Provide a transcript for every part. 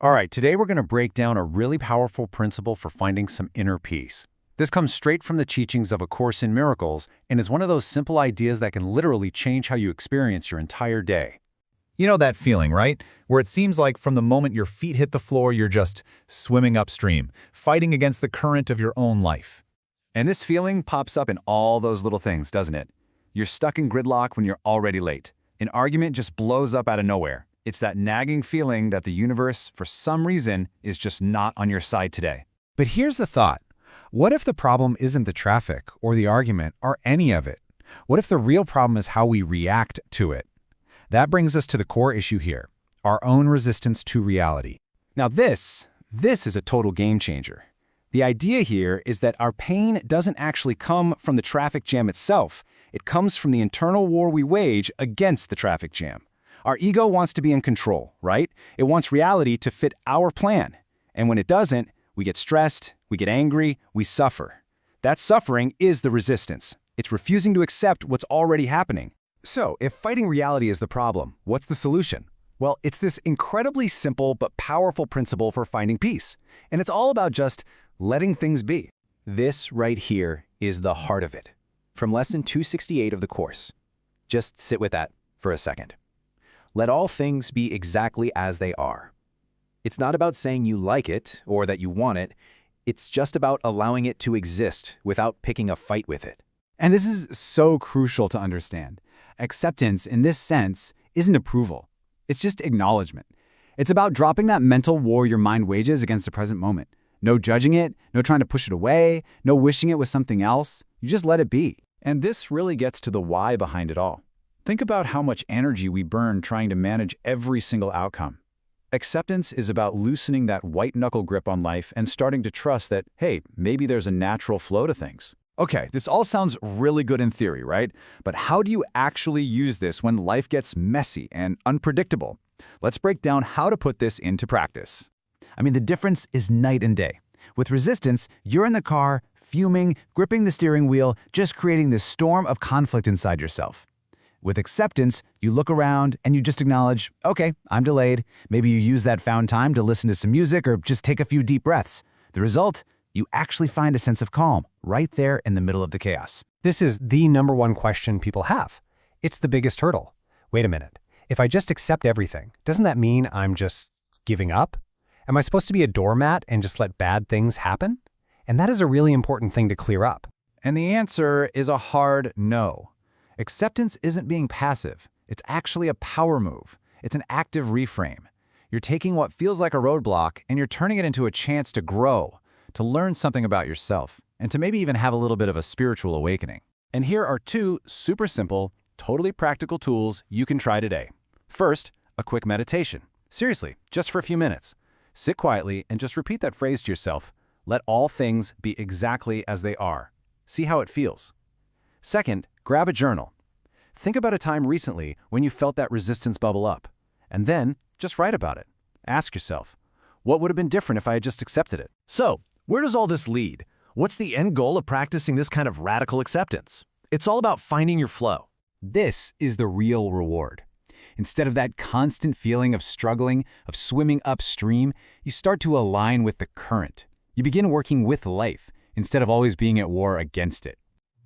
All right, today we're going to break down a really powerful principle for finding some inner peace. This comes straight from the teachings of A Course in Miracles and is one of those simple ideas that can literally change how you experience your entire day. You know that feeling, right? Where it seems like from the moment your feet hit the floor, you're just swimming upstream, fighting against the current of your own life. And this feeling pops up in all those little things, doesn't it? You're stuck in gridlock when you're already late. An argument just blows up out of nowhere. It's that nagging feeling that the universe, for some reason, is just not on your side today. But here's the thought. What if the problem isn't the traffic or the argument or any of it? What if the real problem is how we react to it? That brings us to the core issue here, our own resistance to reality. Now this is a total game changer. The idea here is that our pain doesn't actually come from the traffic jam itself. It comes from the internal war we wage against the traffic jam. Our ego wants to be in control, right? It wants reality to fit our plan. And when it doesn't, we get stressed, we get angry, we suffer. That suffering is the resistance. It's refusing to accept what's already happening. So, if fighting reality is the problem, what's the solution? Well, it's this incredibly simple but powerful principle for finding peace. And it's all about just letting things be. This right here is the heart of it. From lesson 268 of the course. Just sit with that for a second. Let all things be exactly as they are. It's not about saying you like it or that you want it. It's just about allowing it to exist without picking a fight with it. And this is so crucial to understand. Acceptance, in this sense, isn't approval. It's just acknowledgement. It's about dropping that mental war your mind wages against the present moment. No judging it, no trying to push it away, no wishing it was something else. You just let it be. And this really gets to the why behind it all. Think about how much energy we burn trying to manage every single outcome. Acceptance is about loosening that white-knuckle grip on life and starting to trust that, hey, maybe there's a natural flow to things. Okay, this all sounds really good in theory, right? But how do you actually use this when life gets messy and unpredictable? Let's break down how to put this into practice. I mean, the difference is night and day. With resistance, you're in the car, fuming, gripping the steering wheel, just creating this storm of conflict inside yourself. With acceptance, you look around and you just acknowledge, okay, I'm delayed. Maybe you use that found time to listen to some music or just take a few deep breaths. The result? You actually find a sense of calm right there in the middle of the chaos. This is the number one question people have. It's the biggest hurdle. Wait a minute. If I just accept everything, doesn't that mean I'm just giving up? Am I supposed to be a doormat and just let bad things happen? And that is a really important thing to clear up. And the answer is a hard no. Acceptance isn't being passive. It's actually a power move. It's an active reframe. You're taking what feels like a roadblock and you're turning it into a chance to grow, to learn something about yourself, and to maybe even have a little bit of a spiritual awakening. And here are two super simple, totally practical tools you can try today. First, a quick meditation. Seriously, just for a few minutes. Sit quietly and just repeat that phrase to yourself. Let all things be exactly as they are. See how it feels. Second, grab a journal. Think about a time recently when you felt that resistance bubble up. And then, just write about it. Ask yourself, what would have been different if I had just accepted it? So, where does all this lead? What's the end goal of practicing this kind of radical acceptance? It's all about finding your flow. This is the real reward. Instead of that constant feeling of struggling, of swimming upstream, you start to align with the current. You begin working with life, instead of always being at war against it.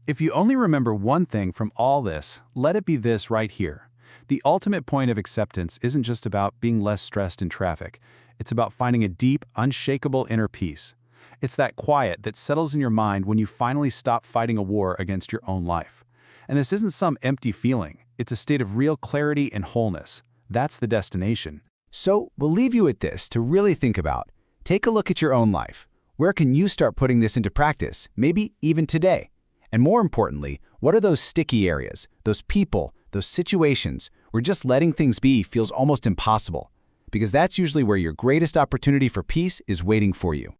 If you only remember one thing from all this, let it be this right here. The ultimate point of acceptance isn't just about being less stressed in traffic. It's about finding a deep, unshakable inner peace. It's that quiet that settles in your mind when you finally stop fighting a war against your own life. And this isn't some empty feeling. It's a state of real clarity and wholeness. That's the destination. So we'll leave you with this to really think about. Take a look at your own life. Where can you start putting this into practice, maybe even today? And more importantly, what are those sticky areas, those people, those situations where just letting things be feels almost impossible? Because that's usually where your greatest opportunity for peace is waiting for you.